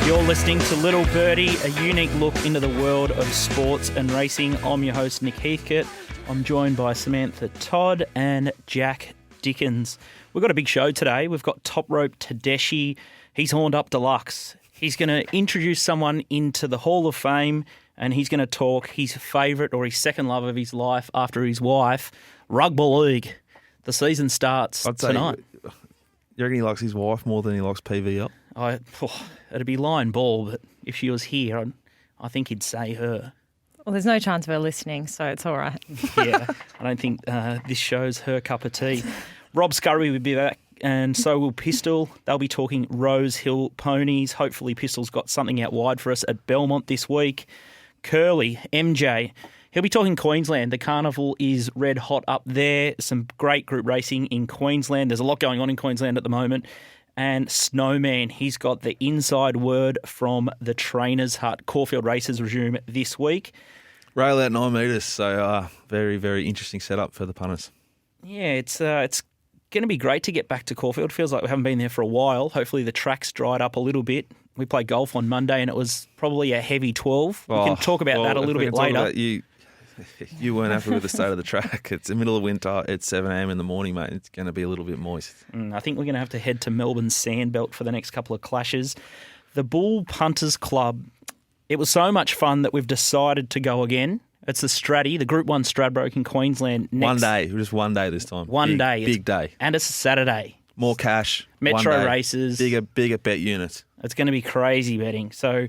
You're listening to Little Birdie, a unique look into the world of sports and racing. I'm your host, Nick Heathcote. I'm joined by Samantha Todd and Jack Dickens. We've got a big show today. We've got Top Rope Tedeschi. He's horned up deluxe. He's going to introduce someone into the Hall of Fame, and he's going to talk his favourite or his second love of his life after his wife, rugby league. The season starts tonight. You reckon he likes his wife more than he likes PVL? It'd be lying ball, but if she was here, I think he'd say her. Well, there's no chance of her listening, so it's all right. Yeah, I don't think this show's her cup of tea. Rob Scurry will be back, and so will Pistol. They'll be talking Rose Hill ponies. Hopefully Pistol's got something out wide for us at Belmont this week. Curly, MJ, he'll be talking Queensland. The carnival is red hot up there. Some great group racing in Queensland. There's a lot going on in Queensland at the moment. And Snowman, he's got the inside word from the Trainers' Hut. Caulfield races resume this week. Rail out 9 metres, so very, very interesting setup for the punters. Yeah, it's going to be great to get back to Caulfield. Feels like we haven't been there for a while. Hopefully the track's dried up a little bit. We played golf on Monday and it was probably a heavy 12. We can talk about that a little bit later. You weren't happy with the state of the track. It's the middle of winter. It's 7 a.m. in the morning, mate. It's going to be a little bit moist. I think we're going to have to head to Melbourne's Sandbelt for the next couple of clashes. The Bull Punters Club, it was so much fun that we've decided to go again. It's the Stratty, the Group 1 Stradbroke in Queensland. One day, just one day this time. One day. Big day. And it's a Saturday. More cash. Metro races. Bigger bet units. It's going to be crazy betting. So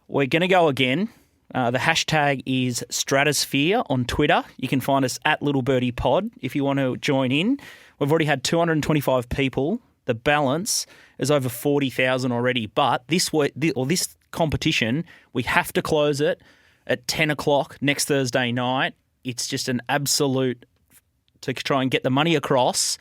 we're going to go again. The hashtag is Stratosphere on Twitter. You can find us at Little Birdie Pod if you want to join in. We've already had 225 people. The balance is over 40,000 already. But this competition, we have to close it at 10 o'clock next Thursday night. It's just an absolute to try and get the money across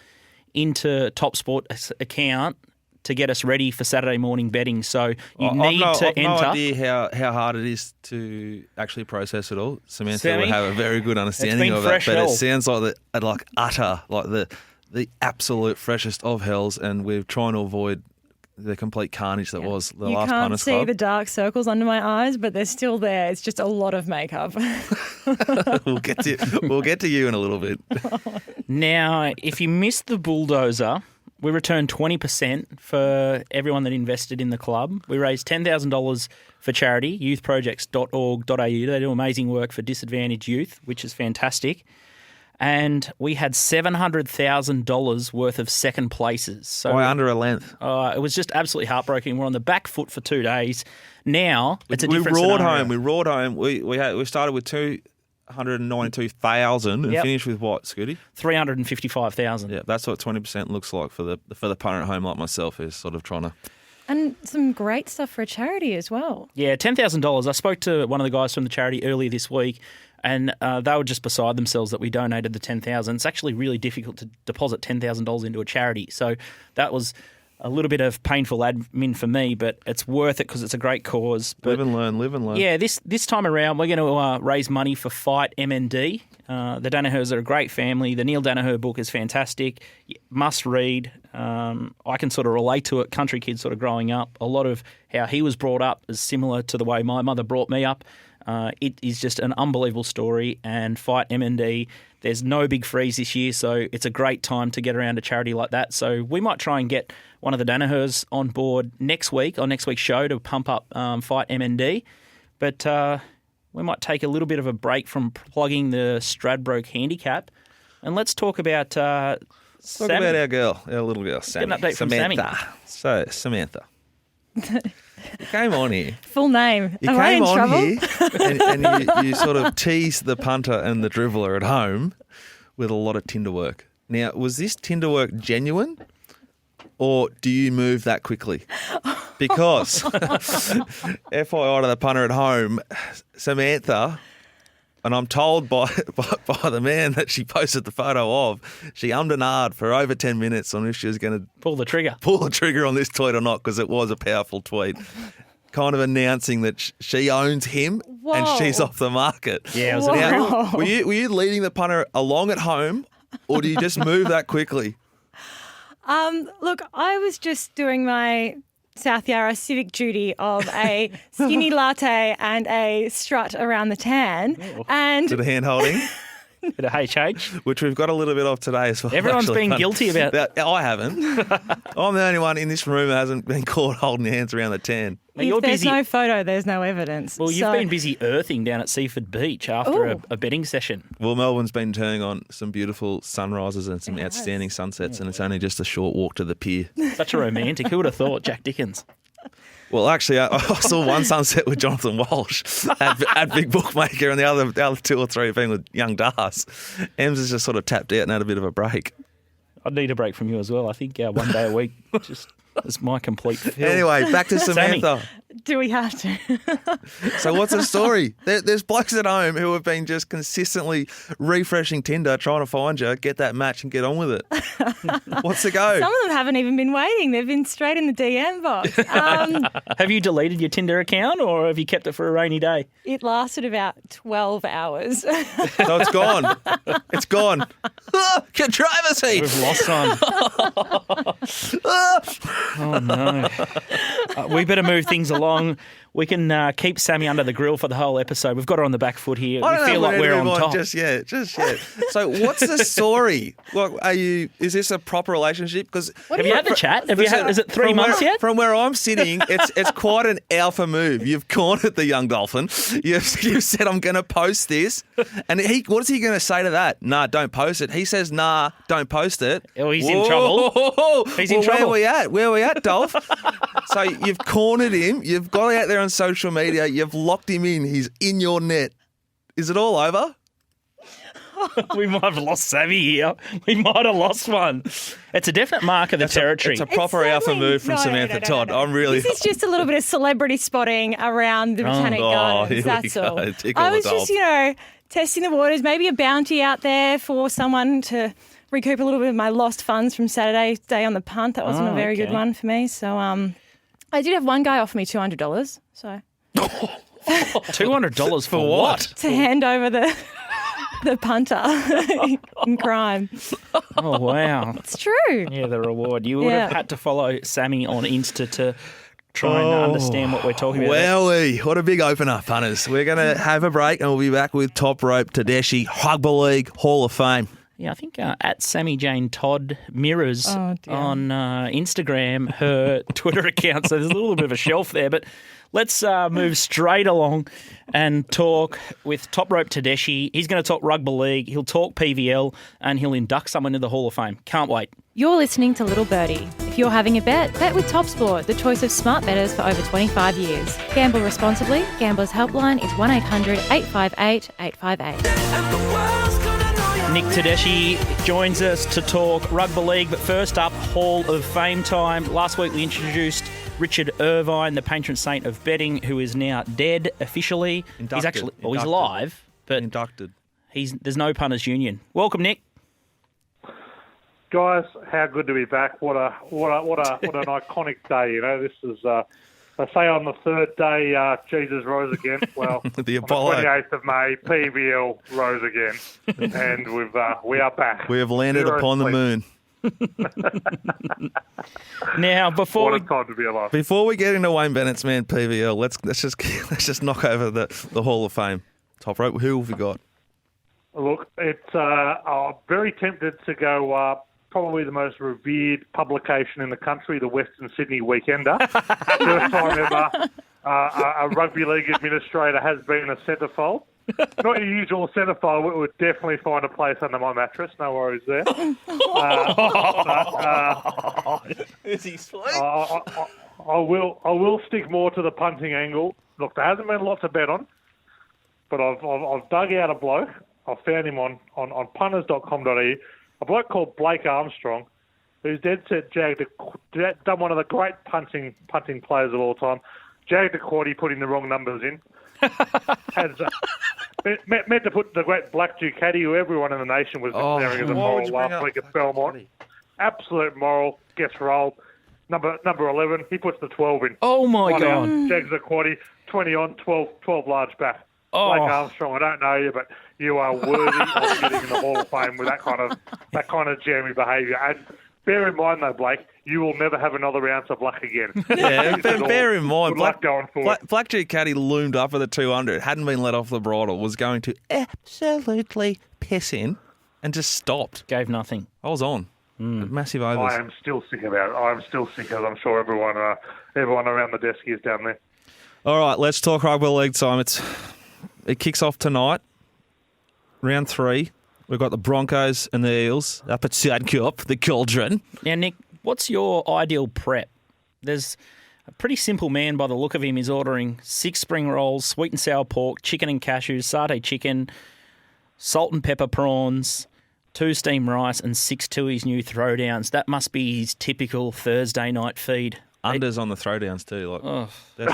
into Top Sport's account to get us ready for Saturday morning betting. So you need to enter. I've no idea how hard it is to actually process it all. Samantha would have a very good understanding of it, but it sounds like the absolute freshest of hells, and we're trying to avoid the complete carnage that was the last Punters Club. You can't see the dark circles under my eyes, but they're still there. It's just a lot of makeup. We'll get to you in a little bit. Now, if you missed the bulldozer, we returned 20% for everyone that invested in the club. We raised $10,000 for charity, youthprojects.org.au. They do amazing work for disadvantaged youth, which is fantastic. And we had $700,000 worth of second places. So by under a length. It was just absolutely heartbreaking. We're on the back foot for 2 days. Now, it's a different scenario. We roared home. We started with 292,000 and finished with what, Scurry? 355,000. Yeah, that's what 20% looks like for the punter at home like myself is sort of trying to. And some great stuff for a charity as well. Yeah, $10,000. I spoke to one of the guys from the charity earlier this week, and they were just beside themselves that we donated the $10,000. It's actually really difficult to deposit $10,000 into a charity. So that was a little bit of painful admin for me, but it's worth it because it's a great cause. But live and learn. Yeah, this time around we're going to raise money for Fight MND. The Danahers are a great family. The Neil Danaher book is fantastic. Must read. I can sort of relate to it. Country kid sort of growing up. A lot of how he was brought up is similar to the way my mother brought me up. It is just an unbelievable story. And Fight MND, there's no big freeze this year, so it's a great time to get around a charity like that. So we might try and get one of the Danahers on board next week, on next week's show, to pump up Fight MND. But we might take a little bit of a break from plugging the Stradbroke handicap, and let's talk about Talk about our little girl, Sammy. Get an update from Sammy. So, Samantha, you came on here. Full name. You Am came I in on trouble? here and you sort of teased the punter and the dribbler at home with a lot of Tinder work. Now, was this Tinder work genuine, or do you move that quickly? Because, FYI to the punter at home, Samantha, and I'm told by the man that she posted the photo of, she ummed and ahed for over 10 minutes on if she was going to pull the trigger on this tweet or not, because it was a powerful tweet, kind of announcing that she owns him. Whoa. And she's off the market. Yeah, it was now, were you leading the punter along at home, or do you just move that quickly? Look, I was just doing my South Yarra civic duty of a skinny latte and a strut around the tan. And To the hand holding, Bit of HH. which we've got a little bit of today as well. Everyone's actually. been guilty about I haven't. I'm the only one in this room who hasn't been caught holding hands around the tan. Now, you're if there's busy. no photo, there's no evidence. Well, you've been busy earthing down at Seaford Beach after Ooh. a betting session. Well, Melbourne's been turning on some beautiful sunrises and some outstanding sunsets, and it's only just a short walk to the pier. Such a romantic. Who would have thought? Jack Dickens. Well, actually, I saw one sunset with Jonathan Walsh at Big Bookmaker, and the other two or three have been with Young Das. Ems has just sort of tapped out and had a bit of a break. I'd need a break from you as well. I think 1 day a week just is my complete fill. Anyway, back to Samantha. Do we have to? So what's the story? There's blokes at home who have been just consistently refreshing Tinder, trying to find you, get that match and get on with it. What's the go? Some of them haven't even been waiting. They've been straight in the DM box. Have you deleted your Tinder account or have you kept it for a rainy day? It lasted about 12 hours. So it's gone. It's gone. Controversy. We've lost some. Oh, no. We better move things along. We can keep Sammy under the grill for the whole episode. We've got her on the back foot here. I don't We feel know like if we're to on move top. Just yet. So what's the story? Like, is this a proper relationship? Because Have you had the chat? Is it 3 months yet? From where I'm sitting, it's quite an alpha move. You've cornered the young dolphin. You've said, I'm going to post this. And what is he going to say to that? Nah, don't post it. He says, nah, don't post it. Oh, he's in trouble. He's in trouble. Where are we at, Dolph? So you've cornered him. You've got out there on social media. You've locked him in. He's in your net. Is it all over? We might have lost Sammy here. We might have lost one. It's a definite mark of the territory. It's a proper alpha certainly- move from no, Samantha no. Todd. I'm really. This is just a little bit of celebrity spotting around the Botanic here Gardens. we That's go. all. Tickle I the was just, testing the waters. Maybe a bounty out there for someone to recoup a little bit of my lost funds from Saturday's day on the punt. That wasn't a very good one for me. So I did have one guy offer me $200. So $200 for what? to hand over the punter in crime. Oh, wow. It's true. Yeah, the reward. You would have Yeah. had to follow Sammy on Insta to try and understand what we're talking about. Wowee, what a big opener, punters. We're going to have a break and we'll be back with Top Rope Tedeschi, Rugby League Hall of Fame. Yeah, I think at Sammy Jane Todd mirrors Oh, dear. on Instagram her Twitter account. So there's a little bit of a shelf there. But let's move straight along and talk with Top Rope Tedeschi. He's going to talk rugby league. He'll talk PVL and he'll induct someone into the Hall of Fame. Can't wait. You're listening to Little Birdie. If you're having a bet with TopSport, the choice of smart bettors for over 25 years. Gamble responsibly. Gamblers Helpline is 1-800-858-858. Nick Tedeschi joins us to talk rugby league. But first up, Hall of Fame time. Last week we introduced Richard Irvine, the patron saint of betting, who is now dead officially. Inducted. He's actually, he's Inducted. alive, but Inducted. there's no punters union. Welcome, Nick. Guys, how good to be back! What an iconic day! This is. They say on the third day, Jesus rose again. Well, The on Apollo. the 28th of May, PVL rose again, and we are back. We have landed Zero upon the sleep. moon. Now, What a time to be alive! Before we get into Wayne Bennett's man PVL, let's just knock over the Hall of Fame. Top Rope, who have we got? Look, it's I'm very tempted to go. Probably the most revered publication in the country, the Western Sydney Weekender. First time ever a rugby league administrator has been a centrefold. Not your usual centrefold. We would definitely find a place under my mattress. No worries there. Is he sweet? I will stick more to the punting angle. Look, there hasn't been a lot to bet on, but I've dug out a bloke. I found him on punters.com.au. A bloke called Blake Armstrong, who's dead set done one of the great punting players of all time. Jagged a quaddie, putting the wrong numbers in. Meant to put the great Black Ducati, who everyone in the nation was declaring as a moral last week at Belmont. Absolute moral, gets rolled. Number 11, he puts the 12 in. Oh, my One God. out, jags a quaddie, 20 on, 12 large back. Oh. Blake Armstrong, I don't know you, but you are worthy of getting in the Hall of Fame with that kind of jammy behaviour. And Bear in mind, though, Blake, you will never have another ounce of luck again. Yeah, bear in mind, Good luck going forward. Black G Caddy loomed up at the 200, hadn't been let off the bridle, was going to absolutely piss in and just stopped. Gave nothing. I was on. Massive overs. I am still sick about it. I'm still sick, as I'm sure everyone around the desk is down there. All right, let's talk rugby league time. It kicks off tonight, round 3. We've got the Broncos and the Eels up at Heathcote, the Cauldron. Now, Nick, what's your ideal prep? There's a pretty simple man by the look of him. He's ordering 6 spring rolls, sweet and sour pork, chicken and cashews, satay chicken, salt and pepper prawns, 2 steamed rice and 6 Tui's new throwdowns. That must be his typical Thursday night feed. Unders on the throwdowns too. Like they're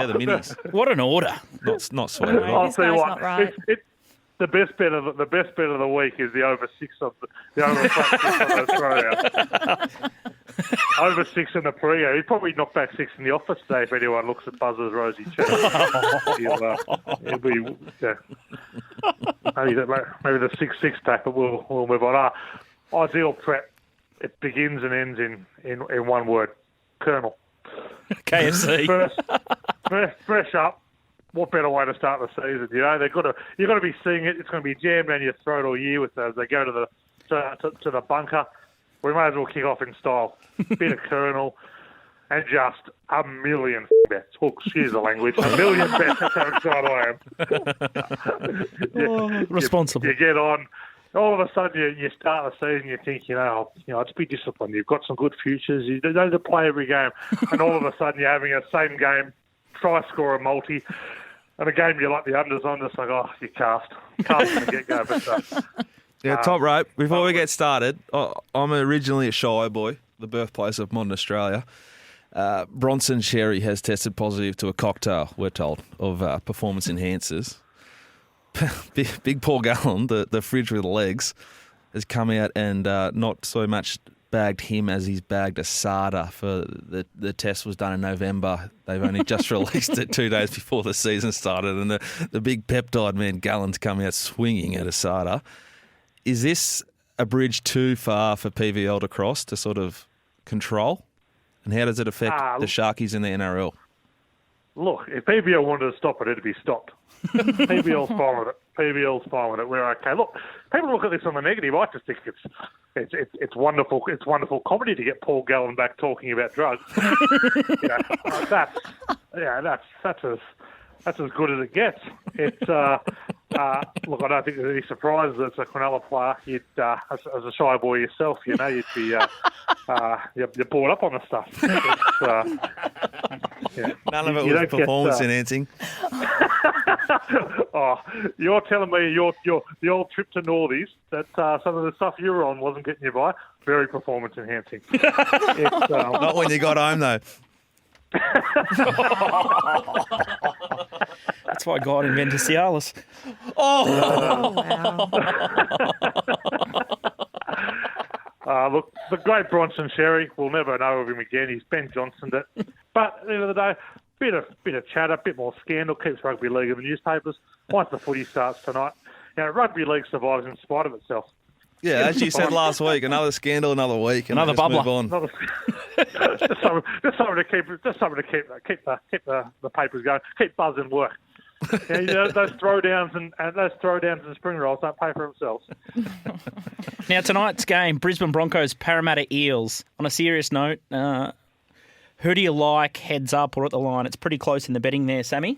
the minis. What an order. Not sweet. I'll This tell you guy's what. not right. The best bet of the week is the over 6 of the over 6 on those throwdowns. Over 6 in the pre. He'd probably knock back 6 in the office today if anyone looks at Buzz's rosy cheek. He'll be maybe the 6 pack, but we'll move on. Ideal prep. It begins and ends in one word. Colonel. KFC. Fresh up. What better way to start the season? You know, you've got to be seeing it. It's going to be jammed down your throat all year with as they go to the bunker. We may as well kick off in style. Bit of Colonel and just a million bets. Oh, excuse the language. A million bets. That's how excited I am. Responsible. You get on. All of a sudden, you start the season. You think, just be disciplined. You've got some good futures. You don't need to play every game, and all of a sudden, you're having a same game, try score a multi. And a game you like the unders on, just like, you cast from the get-go. But, Yeah, top rope. Before we get started, I'm originally a Shire boy, the birthplace of modern Australia. Bronson Sherry has tested positive to a cocktail, we're told, of performance enhancers. Big Paul Gallen, the fridge with legs, has come out and not so much bagged him as he's bagged Asada for the test was done in November. They've only just released it 2 days before the season started, and the big peptide man Gallen's coming out swinging at Asada. Is this a bridge too far for PVL to cross to sort of control? And how does it affect the Sharkies in the NRL? Look, if PVL wanted to stop it, it'd be stopped. PVL's fine with it. PVL's fine with it. We're okay. Look, people look at this on the negative. I just think it's wonderful. It's wonderful comedy to get Paul Gallen back talking about drugs. That's as good as it gets. It's look, I don't think there's any surprises that it's a Cronulla player. You'd, as a shy boy yourself, you'd be you're brought up on the stuff. None of it was performance enhancing. You're telling me the old trip to Northies that some of the stuff you were on wasn't getting you by? Very performance enhancing. Not when you got home though. That's why God invented Cialis. Wow. Look, the great Bronson Sherry, we'll never know of him again. He's Ben Johnsoned it. But at the end of the day, bit of chatter, bit more scandal, keeps rugby league in the newspapers. Once the footy starts tonight, rugby league survives in spite of itself. Yeah, as you said last week, another scandal, another week, and another bubbler. Move on. just something to keep the papers going, keep Buzz in work. Those throwdowns and spring rolls don't pay for themselves. Now, tonight's game, Brisbane Broncos, Parramatta Eels. On a serious note, who do you like heads up or at the line? It's pretty close in the betting there, Sammy.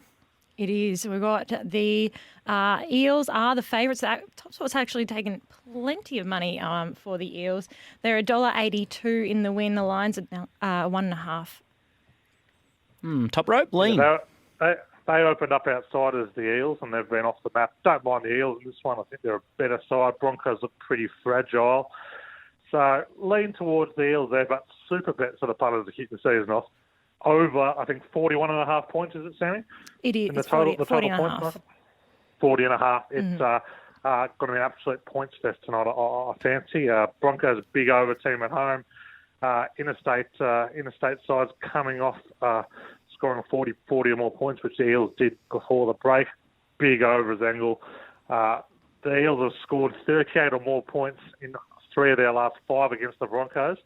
It is. We've got the Eels are the favourites. TopSport's actually taken plenty of money for the Eels. They're $1.82 in the win. The line's at 1.5. Top rope, lean. They opened up outside as the Eels, and they've been off the map. Don't mind the Eels in this one. I think they're a better side. Broncos look pretty fragile. So lean towards the Eels there, but super bet for the punters to kick the season off. Over, I think, 41.5 points, is it, Sammy? It is. In the total, 40 and a points, half. 40.5. It's going to be an absolute points fest tonight. I fancy. Broncos a big over team at home. Interstate sides coming off scoring 40 or more points, which the Eels did before the break. Big overs angle. The Eels have scored 38 or more points in 3 of their last 5 against the Broncos,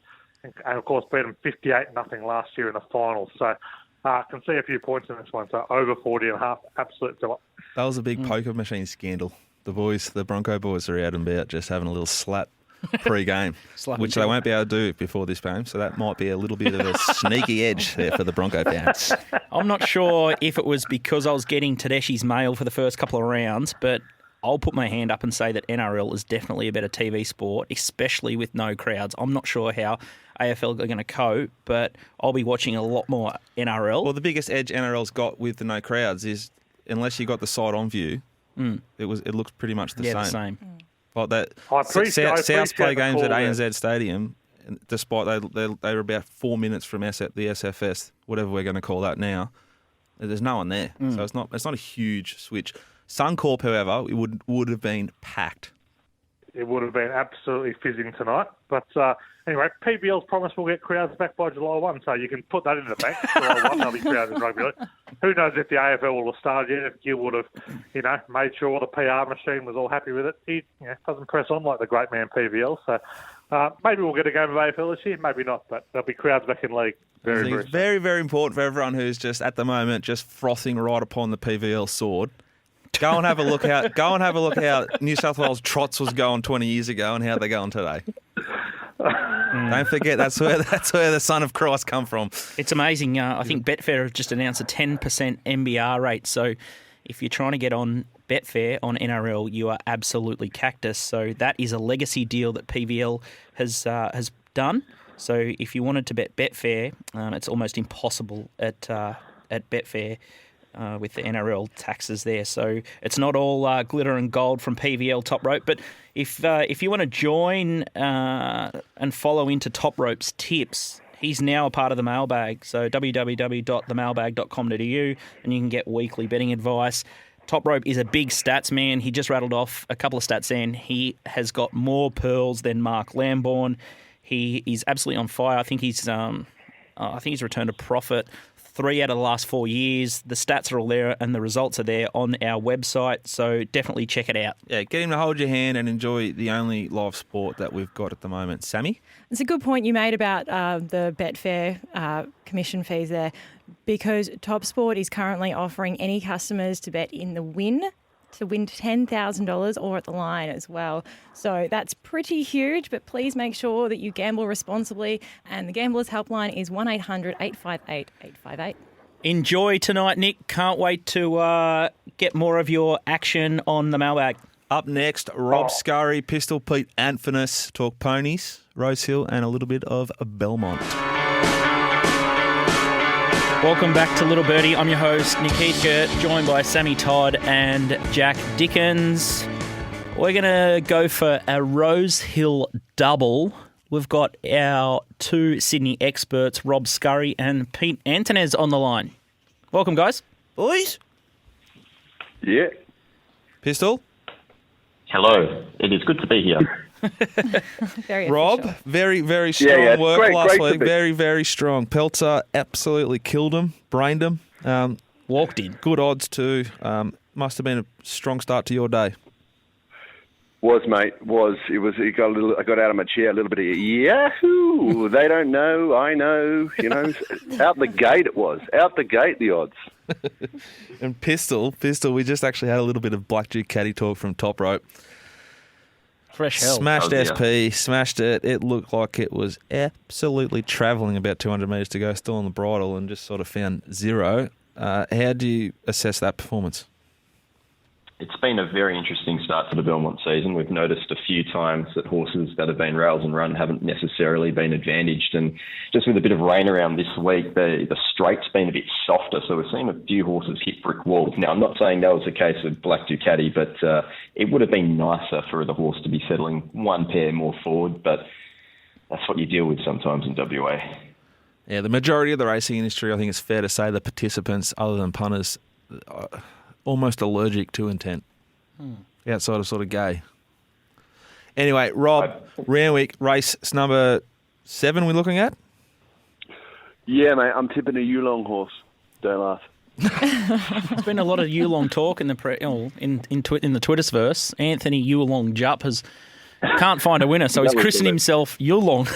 and of course beat them 58-0 last year in the finals. So can see a few points in this one. So over 40.5, absolute delight. That was a big poker machine scandal. The Bronco boys are out and about just having a little slap pre-game, which they won't be able to do before this game. So that might be a little bit of a sneaky edge there for the Bronco fans. I'm not sure if it was because I was getting Tedeschi's mail for the first couple of rounds, but I'll put my hand up and say that NRL is definitely a better TV sport, especially with no crowds. I'm not sure how AFL are going to cope, but I'll be watching a lot more NRL. Well, the biggest edge NRL's got with the no crowds is unless you got the side-on view, it looks pretty much the same. Like that, South play games at ANZ Stadium, despite they were about 4 minutes from the SFS, whatever we're going to call that now. There's no one there, so it's not a huge switch. Suncorp, however, it would have been packed. It would have been absolutely fizzing tonight. But anyway, PBL's promised we'll get crowds back by July 1, so you can put that in the bank. July 1, there'll be crowds in rugby league. Who knows if the AFL will have started yet, if Gil would have, made sure the PR machine was all happy with it. He doesn't press on like the great man PBL. So maybe we'll get a game of AFL this year, maybe not, but there'll be crowds back in league. It's very, very important for everyone who's just, at the moment, just frothing right upon the PVL sword. Go and have a look how New South Wales Trots was going 20 years ago and how they're going today. Don't forget that's where the Son of Christ come from. It's amazing. I think Betfair have just announced a 10% MBR rate. So if you're trying to get on Betfair on NRL, you are absolutely cactus. So that is a legacy deal that PVL has done. So if you wanted to bet Betfair, it's almost impossible at Betfair. With the NRL taxes there. So it's not all glitter and gold from PVL Top Rope. But if you want to join and follow into Top Rope's tips, he's now a part of the mailbag. So www.themailbag.com.au and you can get weekly betting advice. Top Rope is a big stats man. He just rattled off a couple of stats in. He has got more pearls than Mark Lambourne. He is absolutely on fire. I think he's returned a profit 3 out of the last 4 years. The stats are all there and the results are there on our website, so definitely check it out. Yeah, get him to hold your hand and enjoy the only live sport that we've got at the moment. Sammy? It's a good point you made about the Betfair commission fees there, because TopSport is currently offering any customers to bet in the win to win $10,000 or at the line as well. So that's pretty huge, but please make sure that you gamble responsibly. And the Gamblers Helpline is 1-800-858-858. Enjoy tonight, Nick. Can't wait to get more of your action on the mailbag. Up next, Rob Scurry, Pistol Pete, Anthonisz, talk ponies, Rosehill, and a little bit of Belmont. Welcome back to Little Birdie. I'm your host, Nick Heathcote, joined by Sammy Todd and Jack Dickens. We're going to go for a Rosehill double. We've got our 2 Sydney experts, Rob Scurry and Pete Anthonisz, on the line. Welcome, guys. Boys. Yeah. Pistol. Hello. It is good to be here. Very Rob, official. very, very strong work great last week. to be. Very, very strong. Pelter absolutely killed him, brained him. Walked in. Good odds too. Must have been a strong start to your day. Was, mate. Was. It was. It got a little. I got out of my chair a little bit of yahoo. They don't know. I know. Out the gate it was. Out the gate the odds. And Pistol. We just actually had a little bit of blackjack caddy talk from Top Rope. Fresh hell. Smashed yeah. SP, smashed it. It looked like it was absolutely travelling about 200 metres to go, still on the bridle, and just sort of found zero. How do you assess that performance? It's been a very interesting start to the Belmont season. We've noticed a few times that horses that have been rails and run haven't necessarily been advantaged. And just with a bit of rain around this week, the straight's been a bit softer. So we're seeing a few horses hit brick walls. Now, I'm not saying that was the case with Black Ducati, but it would have been nicer for the horse to be settling one pair more forward. But that's what you deal with sometimes in WA. Yeah, the majority of the racing industry, I think it's fair to say, the participants, other than punters, almost allergic to intent. Outside of sort of gay. Anyway, Rob, round week, race number 7 we're looking at? Yeah, mate. I'm tipping a Yulong horse. Don't laugh. There's been a lot of Yulong talk in the in the Twitterverse. Anthony Yulong Jupp has Can't find a winner, so he's That was christened the himself Yulong.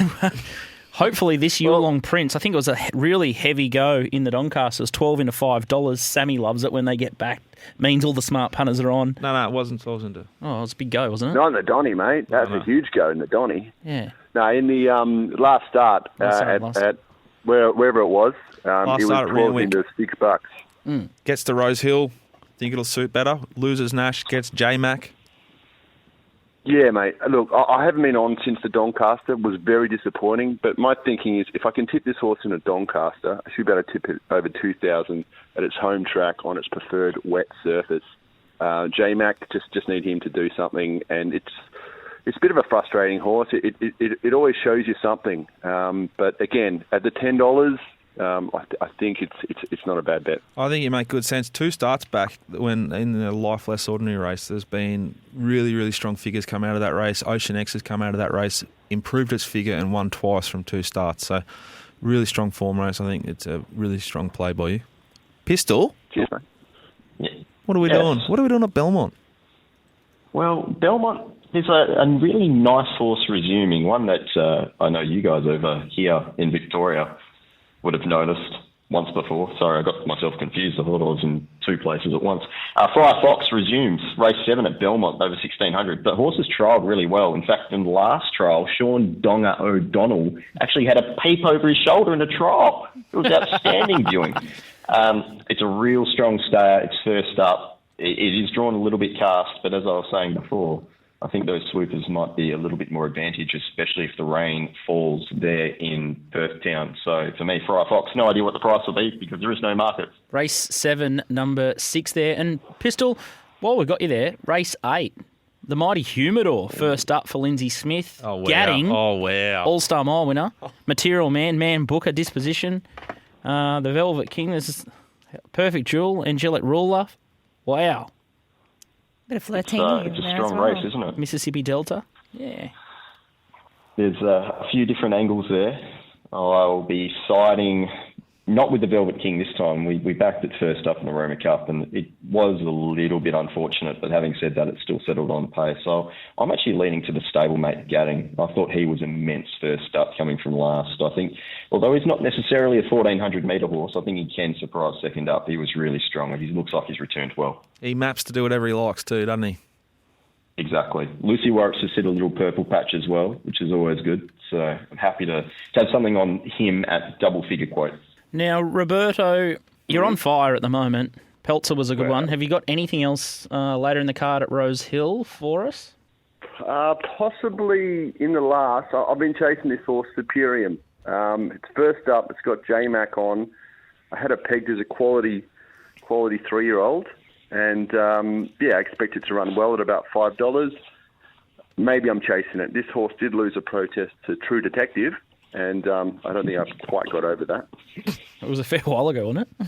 Hopefully this Yulong Prince, I think it was a really heavy go in the Doncaster. It was $12 into $5. Sammy loves it when they get back. Means all the smart punters are on. No, it wasn't 12 into. Oh, it was a big go, wasn't it? Not in the Donny, mate. That's a huge go in the Donny. Yeah. No, in the last start at wherever it was, it was start at 12 Randwick. into $6. Gets to Rose Hill. Think it'll suit better. Loses Nash. Gets J-Mac. Yeah, mate. Look, I haven't been on since the Doncaster. It was very disappointing. But my thinking is, if I can tip this horse in a Doncaster, I should be able to tip it over 2,000 at its home track on its preferred wet surface. J-Mac, just need him to do something, and it's a bit of a frustrating horse. It always shows you something. But again, at the $10. I think it's not a bad bet. I think you make good sense. 2 starts back when in the Life Less Ordinary race, there's been really, really strong figures come out of that race. Ocean X has come out of that race, improved its figure and won twice from 2 starts. So really strong form race. I think it's a really strong play by you. Pistol? Cheers, mate. Yeah. What are we doing? What are we doing at Belmont? Well, Belmont is a really nice horse resuming, one that I know you guys over here in Victoria would have noticed once before. Sorry, I got myself confused. I thought I was in 2 places at once. Friar Fox resumes race 7 at Belmont over 1,600. The horse has trialled really well. In fact, in the last trial, Sean Donga O'Donnell actually had a peep over his shoulder in a trial. It was outstanding viewing. It's a real strong stayer. It's first up. It is drawn a little bit cast, but as I was saying before, I think those swoopers might be a little bit more advantage, especially if the rain falls there in Perth town. So for me, Friar Fox, no idea what the price will be because there is no market. Race 7, number 6 there. And Pistol, while we've got you there, race 8. The Mighty Humidor, first up for Lindsay Smith. Oh, wow. Gadding, Oh, wow. All-Star Mile winner. Material Man Booker, Disposition. The Velvet King, there's Perfect Jewel, Angelic Ruler. Wow. Bit of flirting. It's a strong race, isn't it? Mississippi Delta. Yeah. There's a few different angles there. I'll be siding not with the Velvet King this time. We backed it first up in the Roma Cup, and it was a little bit unfortunate. But having said that, it still settled on pace. So I'm actually leaning to the stablemate Gadding. I thought he was immense first up coming from last. I think, although he's not necessarily a 1,400-metre horse, I think he can surprise second up. He was really strong, and he looks like he's returned well. He maps to do whatever he likes too, doesn't he? Exactly. Lucy Warwick's just hit a little purple patch as well, which is always good. So I'm happy to have something on him at double-figure quote. Now, Roberto, you're on fire at the moment. Peltzer was a good one. Have you got anything else later in the card at Rose Hill for us? Possibly in the last. I've been chasing this horse, Superium. It's first up. It's got J-Mac on. I had it pegged as a quality 3-year-old. And, I expect it to run well at about $5. Maybe I'm chasing it. This horse did lose a protest to True Detective, and I don't think I've quite got over that. It was a fair while ago, wasn't it?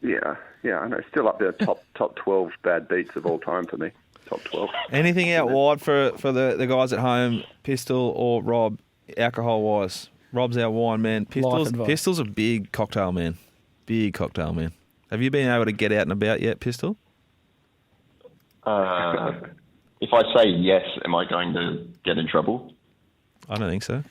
Yeah, I know. Still up there, top 12 bad beats of all time for me. Top 12. Anything out wide for the guys at home, Pistol or Rob, alcohol-wise? Rob's our wine man. Pistol's a big cocktail man. Big cocktail man. Have you been able to get out and about yet, Pistol? If I say yes, am I going to get in trouble? I don't think so.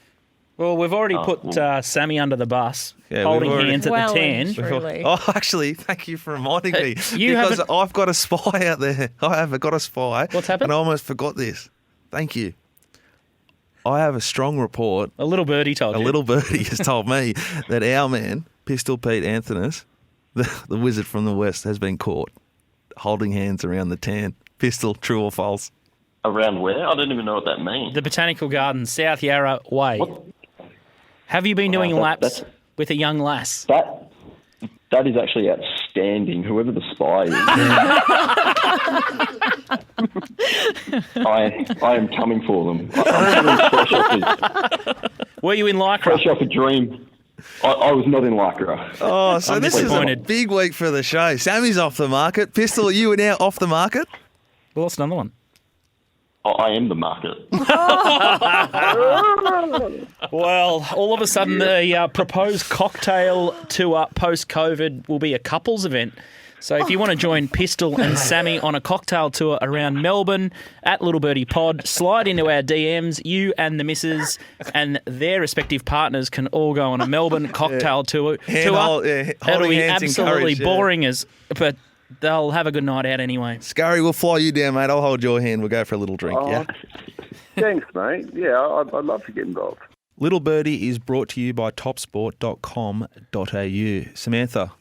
Well, we've already put Sammy under the bus, holding hands at the tan. Truly. Oh, actually, thank you for reminding me. Because I've got a spy out there. I have got a spy. What's happened? And I almost forgot this. Thank you. I have a strong report. A little birdie told you. A little birdie has told me that our man, Pistol Pete Anthonisz, the wizard from the West, has been caught holding hands around the tan. Pistol, true or false? Around where? I don't even know what that means. The Botanical Gardens, South Yarra Way. What? Have you been doing laps with a young lass? That is actually outstanding, whoever the spy is. I am coming for them. Were you in Lycra? Fresh off a dream. I was not in Lycra. Oh, so this is a disappointed. big week for the show. Sammy's off the market. Pistol, you are now off the market? Well, that's another one. I am the market. Well, all of a sudden, the proposed cocktail tour post-COVID will be a couples event. So if you want to join Pistol and Sammy on a cocktail tour around Melbourne at Little Birdie Pod, slide into our DMs. You and the missus and their respective partners can all go on a Melbourne cocktail tour. It'll be absolutely boring but they'll have a good night out anyway. Scurry, we'll fly you down, mate. I'll hold your hand. We'll go for a little drink, yeah? Thanks, mate. Yeah, I'd love to get involved. Little Birdie is brought to you by topsport.com.au. Samantha,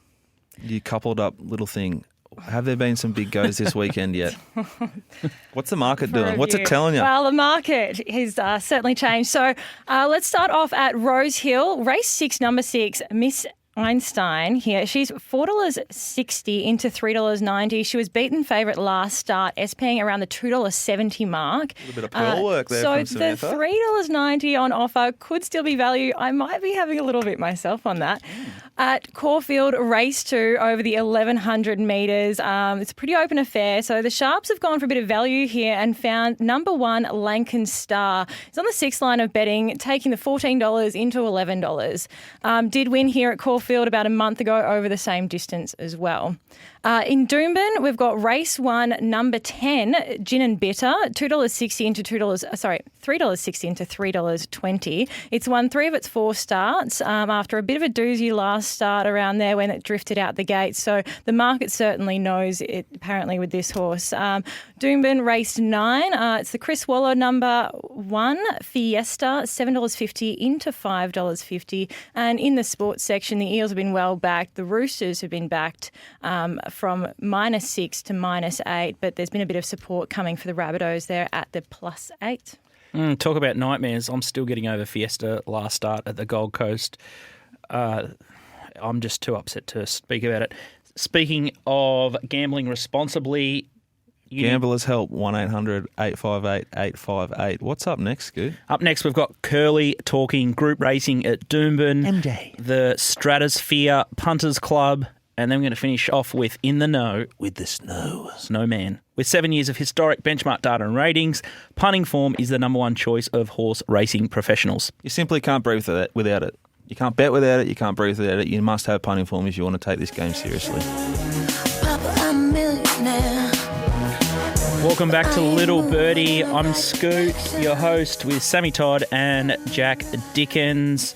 you coupled up little thing. Have there been some big goes this weekend yet? What's the market doing? What's it telling you? Well, the market has certainly changed. So let's start off at Rose Hill. Race 6, number 6, Miss Einstein here. She's $4.60 into $3.90. She was beaten favourite last start, SPing around the $2.70 mark. A little bit of pearl work there from Samantha. So the $3.90 on offer could still be value. I might be having a little bit myself on that. At Caulfield, race 2 over the 1,100 metres. It's a pretty open affair. So the Sharps have gone for a bit of value here and found number 1, Lankan Star. It's on the 6th line of betting, taking the $14 into $11. Did win here at Caulfield about a month ago over the same distance as well. In Doomben, we've got race 1, number 10, Gin and Bitter, $3.60 into $3.60 into $3.20. It's won 3 of its 4 starts after a bit of a doozy last start around there when it drifted out the gate. So the market certainly knows it, apparently, with this horse. Doomben, race 9, it's the Chris Waller number 1, Fiesta, $7.50 into $5.50. And in the sports section, the Eels have been well backed. The Roosters have been backed from -6 to -8, but there's been a bit of support coming for the Rabbitohs there at the +8. Talk about nightmares. I'm still getting over Fiesta last start at the Gold Coast. I'm just too upset to speak about it. Speaking of gambling responsibly... Gamblers Help, 1-800-858-858. What's up next, Scoot? Up next, we've got Curly talking group racing at Doomben. MJ. The Stratosphere Punters Club. And then we're going to finish off with In the Know with the Snowman. With 7 years of historic benchmark data and ratings, punting form is the number 1 choice of horse racing professionals. You simply can't breathe without it. You can't bet without it. You can't breathe without it. You must have punting form if you want to take this game seriously. Papa, I'm a millionaire. Welcome back to Little Birdie. I'm Scoot, your host, with Sammy Todd and Jack Dickens.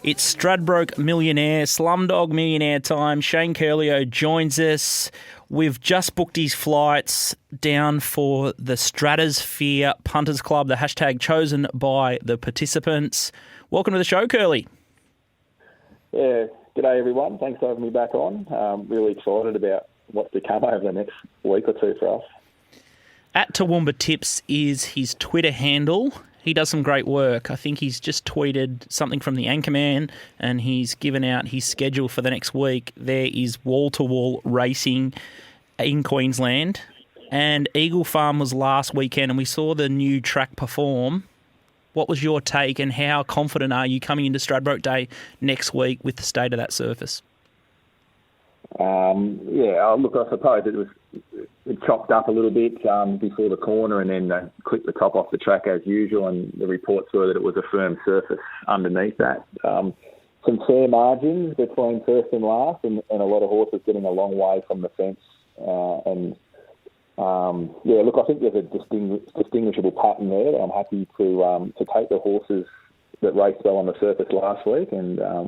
It's Stradbroke Millionaire, Slumdog Millionaire time. Shane Ciurleo joins us. We've just booked his flights down for the Stratosphere Punters Club, the hashtag chosen by the participants. Welcome to the show, Curly. Yeah, g'day everyone. Thanks for having me back on. Really excited about what's to come over the next week or two for us. At Toowoomba Tips is his Twitter handle. He does some great work. I think he's just tweeted something from the Anchorman and he's given out his schedule for the next week. There is wall-to-wall racing in Queensland. And Eagle Farm was last weekend and we saw the new track perform. What was your take and how confident are you coming into Stradbroke Day next week with the state of that surface? Look, I suppose it chopped up a little bit before the corner and then clipped the top off the track as usual, and the reports were that it was a firm surface underneath that. Some fair margins between first and last, and a lot of horses getting a long way from the fence. I think there's a distinguishable pattern there. I'm happy to take the horses that raced well on the surface last week, and I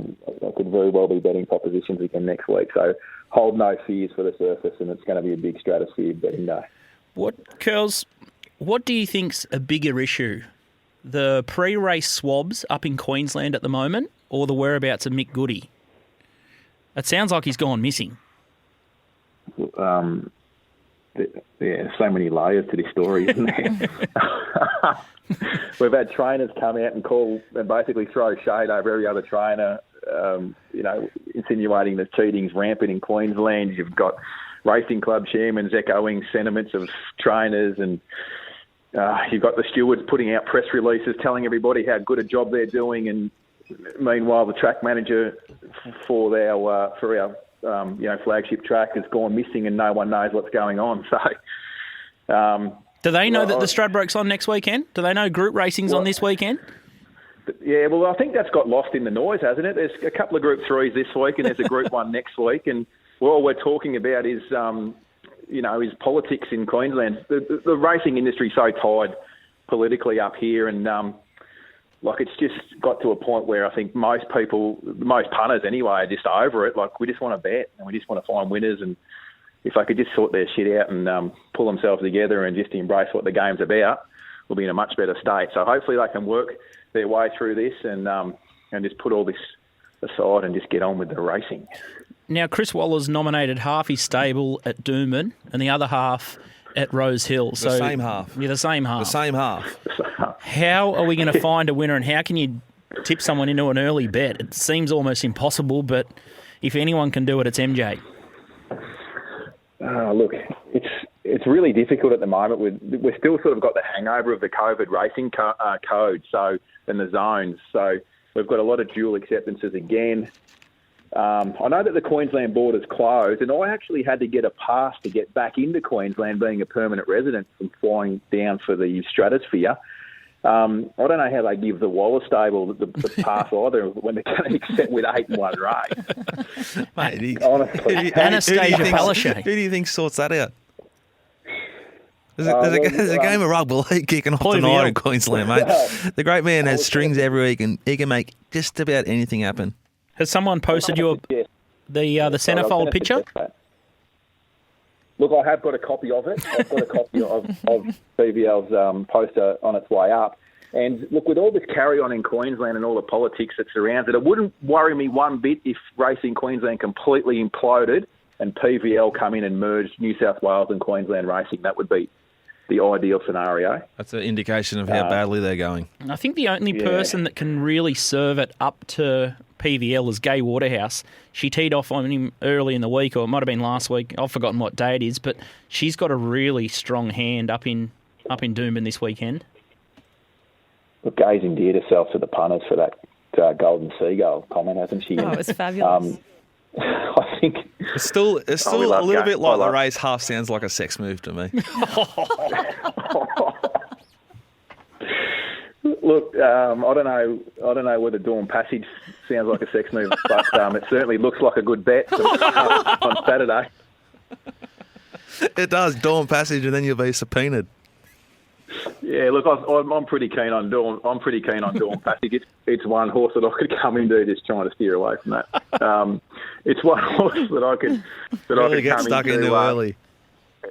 could very well be betting propositions again next week. So hold no fears for the surface, and it's going to be a big Stratosphere betting day. What do you think's a bigger issue? The pre-race swabs up in Queensland at the moment, or the whereabouts of Mick Goody? It sounds like he's gone missing. So many layers to this story, isn't there? We've had trainers come out and call and basically throw shade over every other trainer, insinuating that cheating's rampant in Queensland. You've got racing club chairmen echoing sentiments of trainers, and you've got the stewards putting out press releases telling everybody how good a job they're doing, and meanwhile the track manager for our flagship track has gone missing and no one knows what's going on. So, do they know that the Stradbroke's on next weekend? Do they know group racing's on this weekend? Yeah, well, I think that's got lost in the noise, hasn't it? There's a couple of Group 3s this week and there's a Group 1 next week. And all we're talking about is, is politics in Queensland. The racing industry is so tied politically up here, and it's just got to a point where I think most punters anyway, are just over it. Like, we just want to bet and we just want to find winners, and if they could just sort their shit out and pull themselves together and just embrace what the game's about, we'll be in a much better state. So hopefully they can work their way through this and just put all this aside and just get on with the racing. Now, Chris Waller's nominated half his stable at Doomben and the other half at Rose Hill. The same half. Yeah, the same half. The same half. How are we going to find a winner, and how can you tip someone into an early bet? It seems almost impossible, but if anyone can do it, it's MJ. Look, it's really difficult at the moment. We're still sort of got the hangover of the COVID racing code, and the zones. So we've got a lot of dual acceptances again. I know that the Queensland border's closed, and I actually had to get a pass to get back into Queensland, being a permanent resident, from flying down for the stratosphere. I don't know how they give the Waller stable the pass either when they're going to accept with 8 in one race. Mate, honestly. Anastasia Palaszczuk. Who do you think sorts that out? There's a game of rugby league kicking off tonight in Queensland, mate. The great man has strings every week, and he can make just about anything happen. Has someone posted you the centrefold picture? Look, I have got a copy of it. I've got a copy of BVL's poster on its way up. And look, with all this carry-on in Queensland and all the politics that surrounds it, it wouldn't worry me one bit if Racing Queensland completely imploded and PVL come in and merged New South Wales and Queensland racing. That would be the ideal scenario. That's an indication of how badly they're going. I think the only person that can really serve it up to PVL is Gay Waterhouse. She teed off on him early in the week, or it might have been last week. I've forgotten what day it is, but she's got a really strong hand up in Doomben this weekend. Look, Gay's endeared herself to the punters for that Golden Seagull comment, hasn't she? Oh, it was fabulous. I think it's still a little bit like the race half sounds like a sex move to me. Look, I don't know whether Dawn Passage sounds like a sex move, but it certainly looks like a good bet on Saturday. It does, Dawn Passage, and then you'll be subpoenaed. Yeah, look, I'm pretty keen on Dawn. I'm pretty keen on Dawn Passage. It's one horse that I could come into just trying to steer away from that. It's one horse that I could really get stuck into early.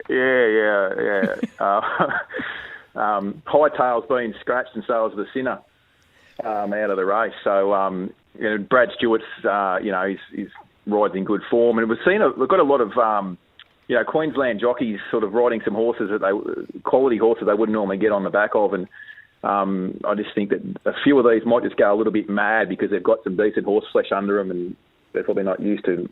Yeah. Hightail's been scratched, and so is the Sinner out of the race. So Brad Stewart's he's rides in good form, and we've got a lot of Queensland jockeys sort of riding some horses quality horses they wouldn't normally get on the back of, and I just think that a few of these might just go a little bit mad because they've got some decent horse flesh under them, and they're probably not used to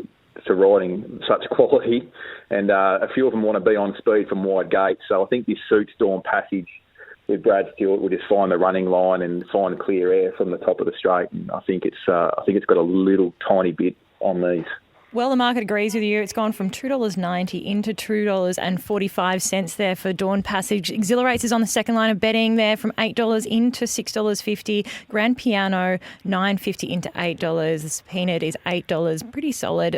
riding such quality, and a few of them want to be on speed from wide gates. So I think this suits Dawn Passage with Brad Stewart. We'll just find the running line and find clear air from the top of the straight, and I think it's got a little tiny bit on these. Well, the market agrees with you. It's gone from $2.90 into $2.45 there for Dawn Passage. Exhilarates is on the second line of betting there from $8 into $6.50. Grand Piano, $9.50 into $8. Peanut is $8. Pretty solid.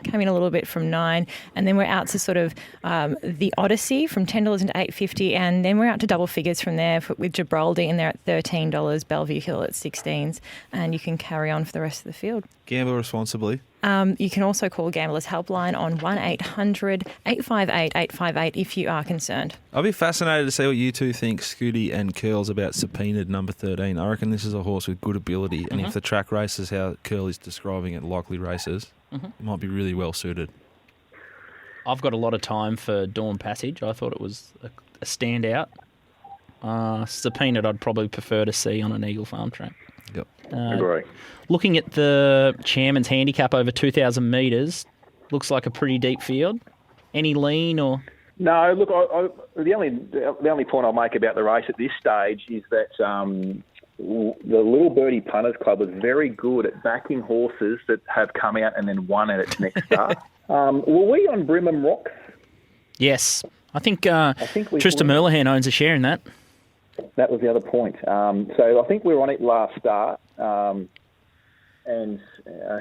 Came in a little bit from $9. And then we're out to sort of the Odyssey from $10 into $8.50. And then we're out to double figures from there with Gibraldi, and they're at $13. Bellevue Hill at 16s. And you can carry on for the rest of the field. Gamble responsibly. You can also call Gamblers Helpline on 1-800-858-858 if you are concerned. I'll be fascinated to see what you two think, Scooty and Curls, about Subpoenaed number 13. I reckon this is a horse with good ability, and if the track races how Curl is describing it, likely races, it might be really well suited. I've got a lot of time for Dawn Passage. I thought it was a standout. Subpoenaed I'd probably prefer to see on an Eagle Farm track. Yep. Agree. Looking at the chairman's handicap over 2,000 metres, looks like a pretty deep field. Any lean or? No, look, the only point I'll make about the race at this stage is that the Little Birdie Punters Club was very good at backing horses that have come out and then won at its next start. Were we on Brimham Rocks? Yes. I think Tristan Merlihan owns a share in that. That was the other point. So I think we were on it last start, and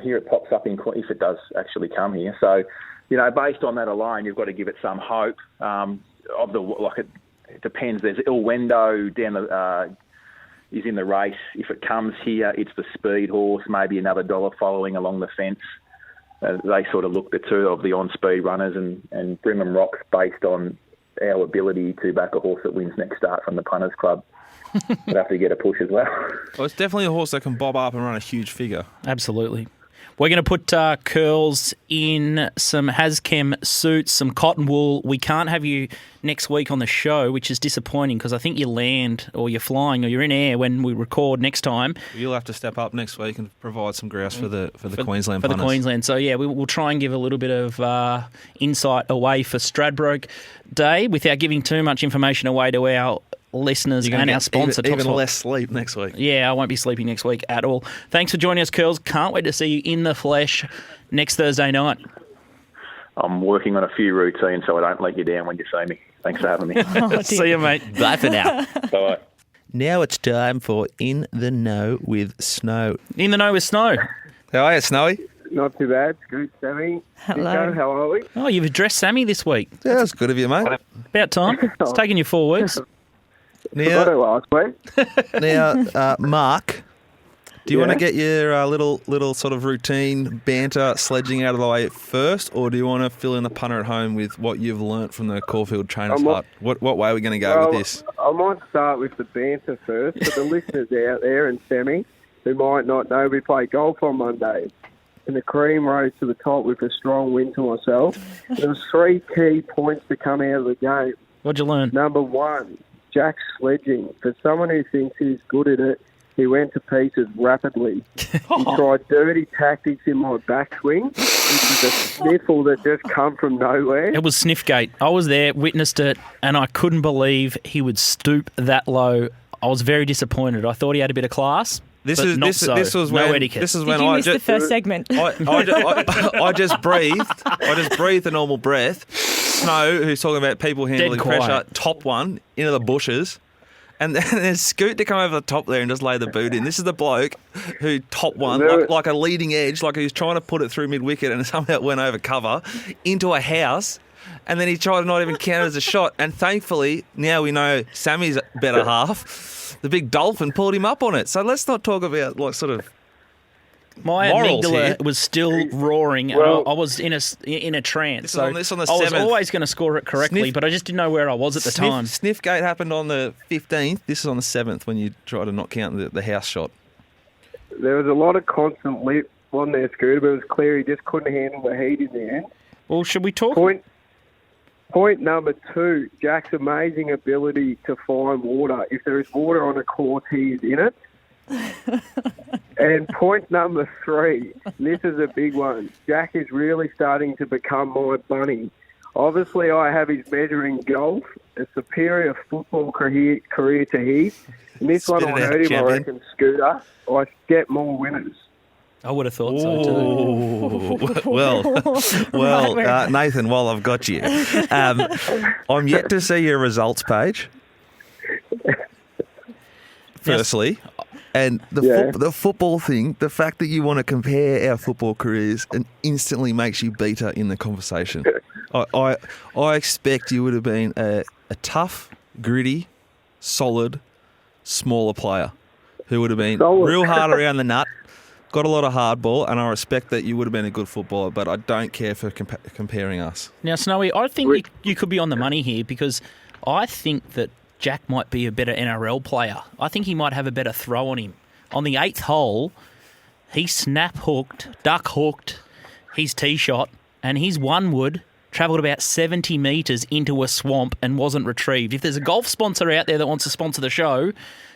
here it pops up if it does actually come here. So based on that alone, you've got to give it some hope. It depends. There's Il Wendo down the is in the race. If it comes here, it's the speed horse, maybe another $1 following along the fence. They sort of look the two of the on-speed runners, and Brimham Rock's based on our ability to back a horse that wins next start from the Punters Club. We'd have to get a push as well. Well, it's definitely a horse that can bob up and run a huge figure. Absolutely. We're going to put Curls in some Hazchem suits, some cotton wool. We can't have you next week on the show, which is disappointing because I think you land or you're flying or you're in air when we record next time. You'll have to step up next week and provide some grouse for the Queensland for punters. the Queensland. So, yeah, we'll try and give a little bit of insight away for Stradbroke Day without giving too much information away to our listeners and our sponsor. Even less sleep next week. Yeah, I won't be sleeping next week at all. Thanks for joining us, Curls. Can't wait to see you in the flesh next Thursday night. I'm working on a few routines so I don't let you down when you see me. Thanks for having me. See you, mate. Bye for now. Bye. Now it's time for In the Know with Snow. In the Know with Snow. How are you, Snowy? Not too bad. Good, Sammy. Hello. Nico, how are we? Oh, you've addressed Sammy this week. Yeah, that's good of you, mate. About time. It's taken you 4 weeks. Forgot to ask, mate. Now, Mark, do you want to get your little sort of routine banter sledging out of the way first, or do you want to fill in the punter at home with what you've learnt from the Caulfield Trainers Hut? What way are we going to go with this? I might start with the banter first, for the listeners out there and Sammy, who might not know, we play golf on Monday. And the cream rose to the top with a strong win to myself. There was 3 key points to come out of the game. What'd you learn? Number 1, Jack's sledging. For someone who thinks he's good at it, he went to pieces rapidly. He tried dirty tactics in my backswing, which was a sniffle that just come from nowhere. It was Sniffgate. I was there, witnessed it, and I couldn't believe he would stoop that low. I was very disappointed. I thought he had a bit of class. This was when etiquette. This is Did when you I miss the first segment? I just breathed. I just breathed a normal breath. Snow, who's talking about people handling pressure, top one into the bushes, and then Scoot to come over the top there and just lay the boot in. This is the bloke who top one like a leading edge, like he was trying to put it through mid wicket and somehow it went over cover into a house. And then he tried to not even count it as a shot. And thankfully, now we know Sammy's better half. The big dolphin pulled him up on it. So let's not talk about my amygdala was still roaring. Well, and I was in a trance. This on the 7th. I was always going to score it correctly, but I just didn't know where I was at the time. Sniffgate happened on the 15th. This is on the 7th when you try to not count the house shot. There was a lot of constant lip on there, Scooter, but it was clear he just couldn't handle the heat in the end. Well, should we talk? Point number 2, Jack's amazing ability to find water. If there is water on a course, he is in it. And point number 3, this is a big one. Jack is really starting to become my bunny. Obviously, I have his measure in golf, a superior football career to his. And this one I heard him, I reckon, Scooter, I get more winners. I would have thought so too. Well, Nathan, while I've got you, I'm yet to see your results page. Firstly, and the football thing, the fact that you want to compare our football careers and instantly makes you beta in the conversation. I expect you would have been a tough, gritty, solid, smaller player who would have been real hard around the nut. Got a lot of hardball, and I respect that you would have been a good footballer, but I don't care for comparing us. Now, Snowy, I think you could be on the money here because I think that Jack might be a better NRL player. I think he might have a better throw on him. On the 8th hole, he duck hooked his tee shot, and his one wood travelled about 70 metres into a swamp and wasn't retrieved. If there's a golf sponsor out there that wants to sponsor the show,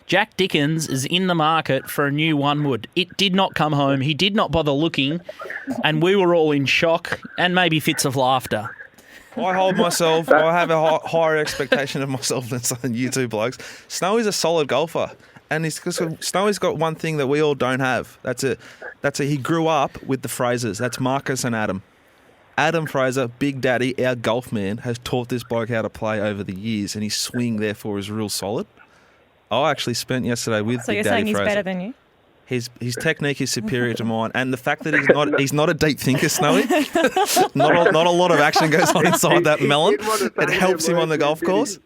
Jack Dickens is in the market for a new one wood. It did not come home. He did not bother looking, and we were all in shock and maybe fits of laughter. I have a higher expectation of myself than some of you two blokes. Snowy's a solid golfer, and Snowy's got one thing that we all don't have. He grew up with the Frasers. That's Marcus and Adam. Adam Fraser, Big Daddy, our golf man, has taught this bloke how to play over the years, and his swing, therefore, is real solid. I actually spent yesterday with Big Daddy Fraser. So you're saying he's better than you? His technique is superior to mine, and the fact that he's not a deep thinker, Snowy. not a lot of action goes on inside that melon. It helps him on the golf course.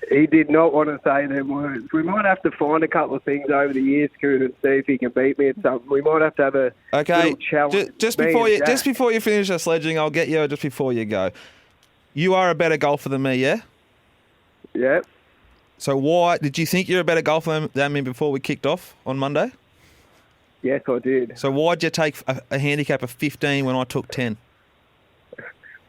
He did not want to say them words. We might have to find a couple of things over the years, Scooter, and see if he can beat me at something. We might have to have a little challenge. Just before you finish your sledging, I'll get you just before you go. You are a better golfer than me, yeah? Yep. So why did you think you're a better golfer than me before we kicked off on Monday? Yes, I did. So why'd you take a handicap of 15 when I took 10?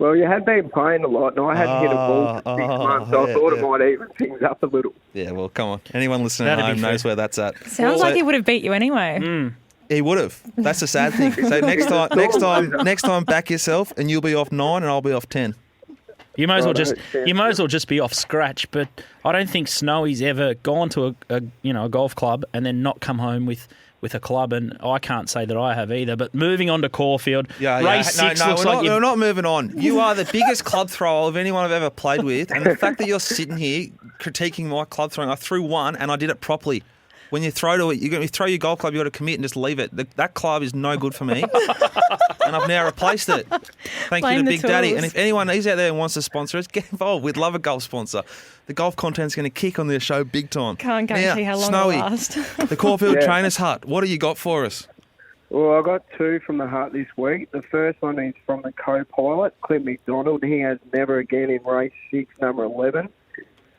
Well, you had been playing a lot, and I hadn't hit a ball for 6 months, so I thought it might even things up a little. Yeah, well, come on. Anyone listening at home knows where that's at. Sounds like he would have beat you anyway. He would have. That's the sad thing. So next time, back yourself, and you'll be off 9, and I'll be off 10. You might as well just be off scratch. But I don't think Snowy's ever gone to a golf club and then not come home with a club, and I can't say that I have either. But moving on to Caulfield, race 6 looks like we're not moving on. You are the biggest club thrower of anyone I've ever played with, and the fact that you're sitting here critiquing my club throwing, I threw one and I did it properly. When you throw to it, you throw your golf club, you got to commit and just leave it. That club is no good for me, and I've now replaced it. Thank you to Big Daddy. And if anyone is out there and wants to sponsor us, get involved. We'd love a golf sponsor. The golf content's going to kick on the show big time. Can't guarantee how long Snowy, it'll last. The Caulfield Trainers Hut. What do you got for us? Well, I got 2 from the hut this week. The first one is from the co-pilot, Clint McDonald. He has never again in race 6, number 11.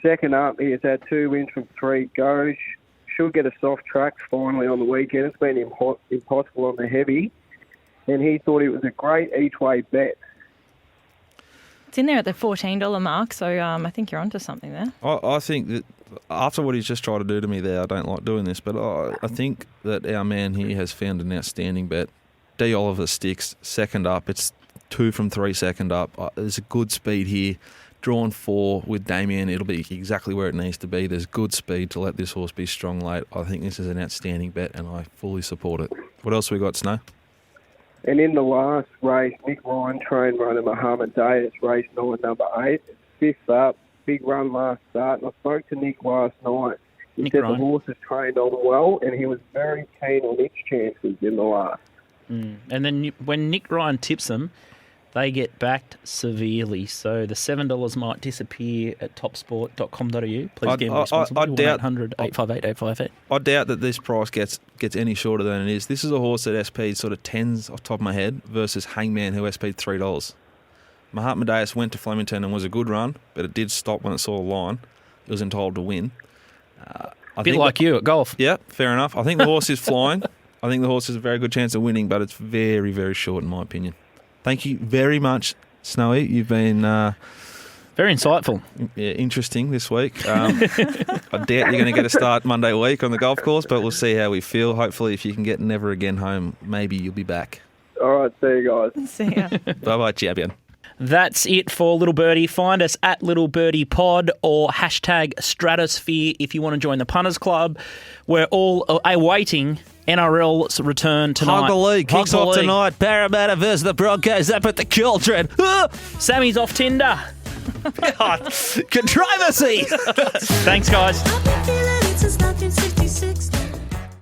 Second up, he has had 2 wins from 3 goes. Should get a soft track finally on the weekend. It's been impossible on the heavy. And he thought it was a great each-way bet. It's in there at the $14 mark, so I think you're onto something there. I think that after what he's just tried to do to me there, I don't like doing this, but I think that our man here has found an outstanding bet. D. Oliver sticks, second up. It's 2 from 3 second up. There's a good speed here. Drawn 4 with Damien, it'll be exactly where it needs to be. There's good speed to let this horse be strong late. I think this is an outstanding bet, and I fully support it. What else we got, Snow? And in the last race, Nick Ryan trained runner Muhammad Day. It's race 9, number 8. It's 5th up, big run last start. And I spoke to Nick last night. He said the horse has trained on well, and he was very keen on its chances in the last. And then when Nick Ryan tips them, they get backed severely. So the $7 might disappear at topsport.com.au. Please gamble responsibly. 1-800-858-858. I doubt that this price gets any shorter than it is. This is a horse that SP'd sort of 10s off the top of my head versus Hangman, who SP'd $3. Mahatma Deus went to Flemington and was a good run, but it did stop when it saw a line. It was entitled to win. A bit like you at golf. Yeah, fair enough. I think the horse is flying. I think the horse has a very good chance of winning, but it's very, very short in my opinion. Thank you very much, Snowy. You've been very insightful. Yeah, interesting this week. I doubt you're going to get a start Monday week on the golf course, but we'll see how we feel. Hopefully, if you can get never again home, maybe you'll be back. All right, see you guys. See ya. Bye-bye, champion. That's it for Little Birdie. Find us at Little Birdie Pod or hashtag Stratosphere if you want to join the Punters Club. We're all awaiting NRL's return tonight. Hog the League kicks off tonight. Parramatta versus the Broncos up at the Cauldron. Sammy's off Tinder. Controversy. Thanks, guys.